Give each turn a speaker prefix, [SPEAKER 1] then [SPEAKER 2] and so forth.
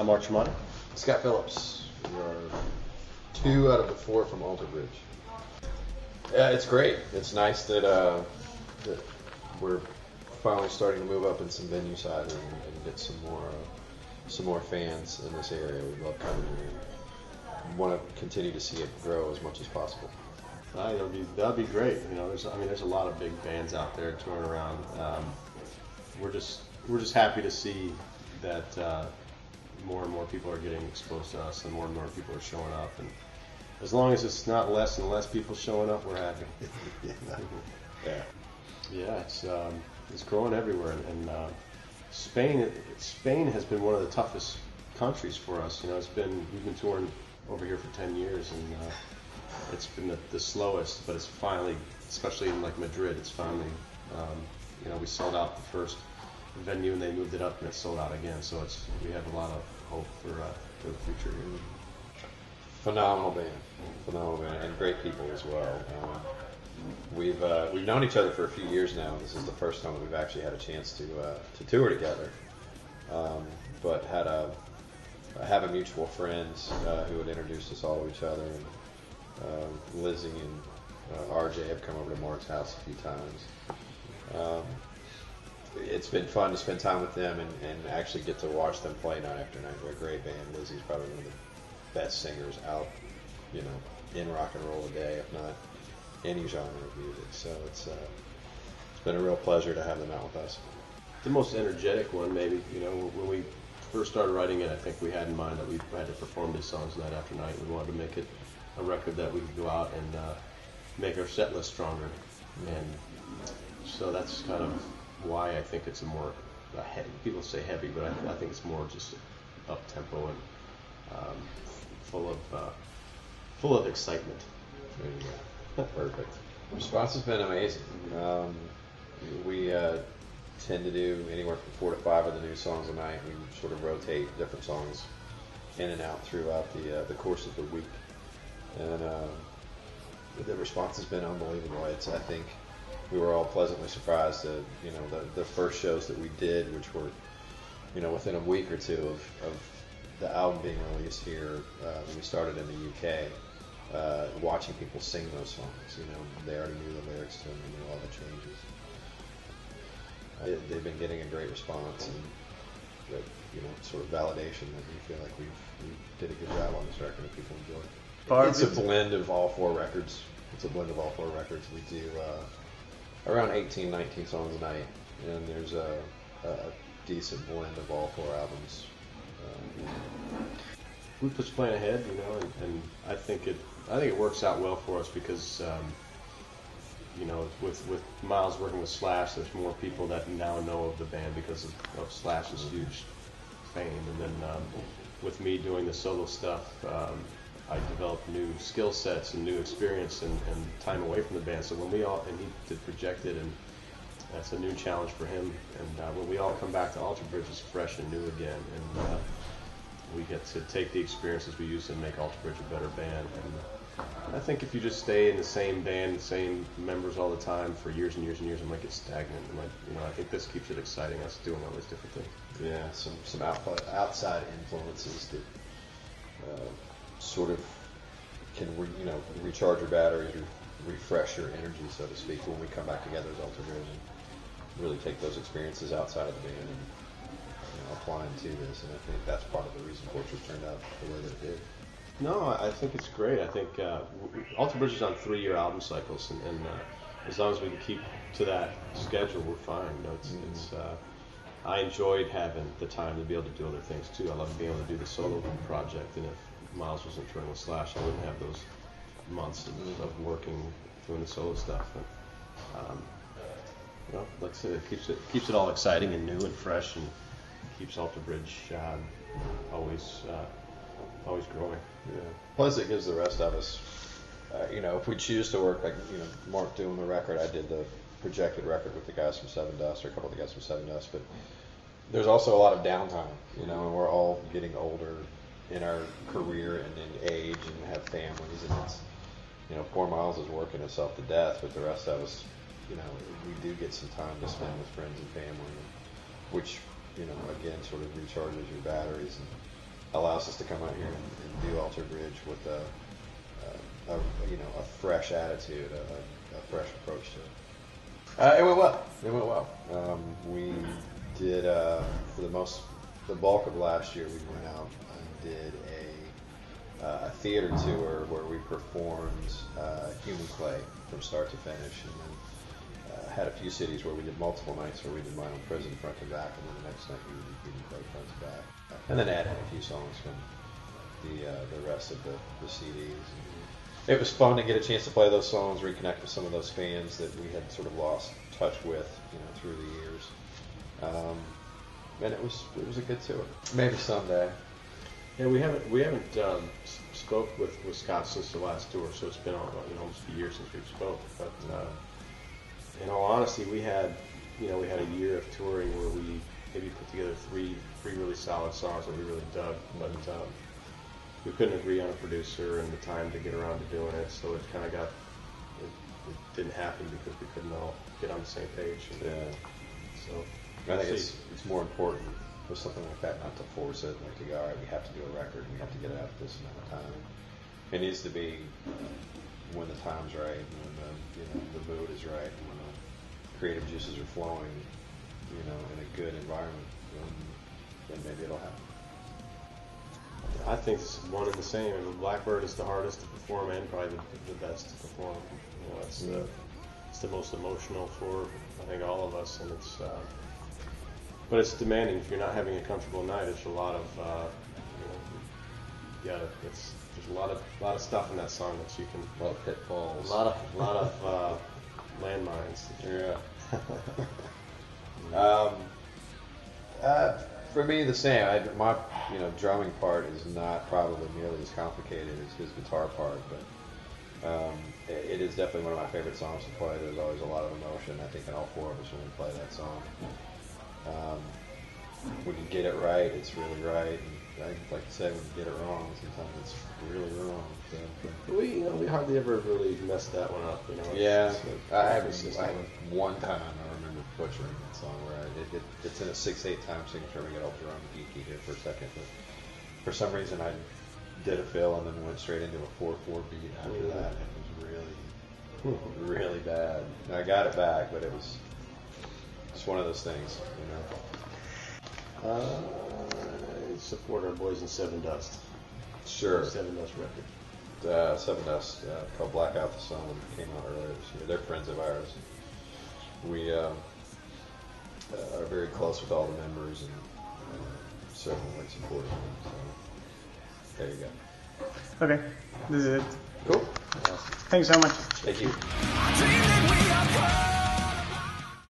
[SPEAKER 1] Mark Tremonti.
[SPEAKER 2] Scott Phillips. We are 2 out of the 4 from Alter Bridge. Yeah, it's great. It's nice that we're finally starting to move up in some venue side and get some more fans in this area. We love coming here. We want to continue to see it grow as much as possible.
[SPEAKER 1] That'd be great. You know, there's a lot of big bands out there touring around. We're just happy to see that more and more people are getting exposed to us, and more people are showing up. And as long as it's not less and less people showing up, we're happy. Yeah, it's growing everywhere, and Spain has been one of the toughest countries for us. You know, we've been touring over here for 10 years, and it's been the slowest, but it's finally, especially in like Madrid, it's finally, we sold out the first venue and they moved it up and it's sold out again. So we have a lot of hope for the future here.
[SPEAKER 2] Phenomenal band, and great people as well. We've known each other for a few years now. This is the first time that we've actually had a chance to tour together, but have a mutual friend who had introduced us all to each other. And Lizzie and RJ have come over to Mark's house a few times. It's been fun to spend time with them and actually get to watch them play night after night. They're a great band. Lizzie's probably one of the best singers out, in rock and roll today, if not any genre of music. So it's been a real pleasure to have them out with us.
[SPEAKER 1] The most energetic one, maybe. When we first started writing it, I think we had in mind that we had to perform these songs night after night. We wanted to make it a record that we could go out and make our set list stronger. And so that's kind of why I think it's a more heavy. People say heavy, but I think it's more just up tempo and full of excitement.
[SPEAKER 2] There you go. Perfect. Response has been amazing. We tend to do anywhere from 4 to 5 of the new songs a night. We sort of rotate different songs in and out throughout the course of the week, and the response has been unbelievable. I think we were all pleasantly surprised that the first shows that we did, which were within a week or two of the album being released here, when we started in the UK. Watching people sing those songs, they already knew the lyrics to them, they knew all the changes. They've been getting a great response, and sort of validation that we feel like we did a good job on this record and people enjoy it. It's a blend of all 4 records. We do around 18, 19 songs a night, and there's a decent blend of all 4 albums.
[SPEAKER 1] We push plan ahead, and I think it works out well for us because with Miles working with Slash, there's more people that now know of the band because of Slash's huge fame, and then with me doing the solo stuff, I developed new skill sets and new experience and time away from the band. So when he did Projected, and that's a new challenge for him, and when we all come back to Alter Bridge, it's fresh and new again, and we get to take the experiences we used and make Alter Bridge a better band. And I think if you just stay in the same band, the same members all the time for years and years and years, it might get stagnant. I think this keeps it exciting, us doing all these different things.
[SPEAKER 2] Yeah, some outside influences that sort of can recharge your batteries or refresh your energy, so to speak, when we come back together as Alter Bridge and really take those experiences outside of the band and apply them to this. And I think that's part of the reason Fortress turned out the way that it did.
[SPEAKER 1] No, I think it's great. I think Alter Bridge is on 3-year album cycles, and as long as we can keep to that schedule, we're fine. I enjoyed having the time to be able to do other things too. I love being able to do the solo project, and if Miles wasn't touring with Slash, I wouldn't have those months of working doing the solo stuff. But, like I said, it keeps it all exciting and new and fresh, and keeps Alter Bridge always growing.
[SPEAKER 2] Yeah. Plus, it gives the rest of us, if we choose to work, like Mark doing the record, I did the Projected record with the guys from Seven Dust, or a couple of the guys from Seven Dust, but there's also a lot of downtime, and we're all getting older in our career and in age and have families, and it's, poor Miles is working himself to death, but the rest of us, we do get some time to spend with friends and family, which, again, sort of recharges your batteries allows us to come out here and do Alter Bridge with a fresh attitude, a fresh approach to it. It went well. It went well. We did the bulk of last year. We went out and did a theater tour where we performed Human Clay from start to finish, and then had a few cities where we did multiple nights where we did My Own Prison front to back, and then the next night we did Human Clay front to back, and then added a few songs from the rest of the CDs. It was fun to get a chance to play those songs, reconnect with some of those fans that we had sort of lost touch with, through the years. And it was a good tour. Maybe someday.
[SPEAKER 1] Yeah, we haven't spoke with Scott since the last tour, so it's been almost a year since we've spoke. But in all honesty, we had a year of touring where we maybe put together three really solid songs that we really dug, but we couldn't agree on a producer and the time to get around to doing it, so it kind of it didn't happen because we couldn't all get on the same page.
[SPEAKER 2] Yeah.
[SPEAKER 1] So
[SPEAKER 2] I think it's more important with something like that not to force it, like to go, all right, we have to do a record, we have to get it out this amount of time. It needs to be when the time's right, when the mood is right, when the creative juices are flowing, in a good environment, then maybe it'll happen.
[SPEAKER 1] I think it's one and the same. I mean, Blackbird is the hardest to perform and probably the best to perform. It's the most emotional for I think all of us, and but it's demanding. If you're not having a comfortable night, it's a lot of there's a lot of stuff in that song that you can.
[SPEAKER 2] A lot of pitfalls.
[SPEAKER 1] A lot of landmines.
[SPEAKER 2] Yeah. For me, the same. My drumming part is not probably nearly as complicated as his guitar part, but it is definitely one of my favorite songs to play. There's always a lot of emotion, I think, in all four of us when we play that song. When you get it right, it's really right. And like you said, when you get it wrong, sometimes it's really wrong. So,
[SPEAKER 1] we hardly ever really messed that one up.
[SPEAKER 2] Yeah, I have one time I remember butchering that song where it's in a 6/8 time signature. We got all drum geeky here for a second, but for some reason I did a fill and then went straight into a 4/4 beat after that. And it was really bad. And I got it back, but it was just one of those things,
[SPEAKER 1] Support our boys in Seven Dust.
[SPEAKER 2] Sure.
[SPEAKER 1] Seven Dust record.
[SPEAKER 2] Seven Dust, called Blackout the Sun, came out earlier this year. They're friends of ours. We are very close with all the members and certainly like supporting them. So there you go.
[SPEAKER 3] Okay, this is it.
[SPEAKER 2] Cool.
[SPEAKER 3] Thanks so much.
[SPEAKER 2] Thank you.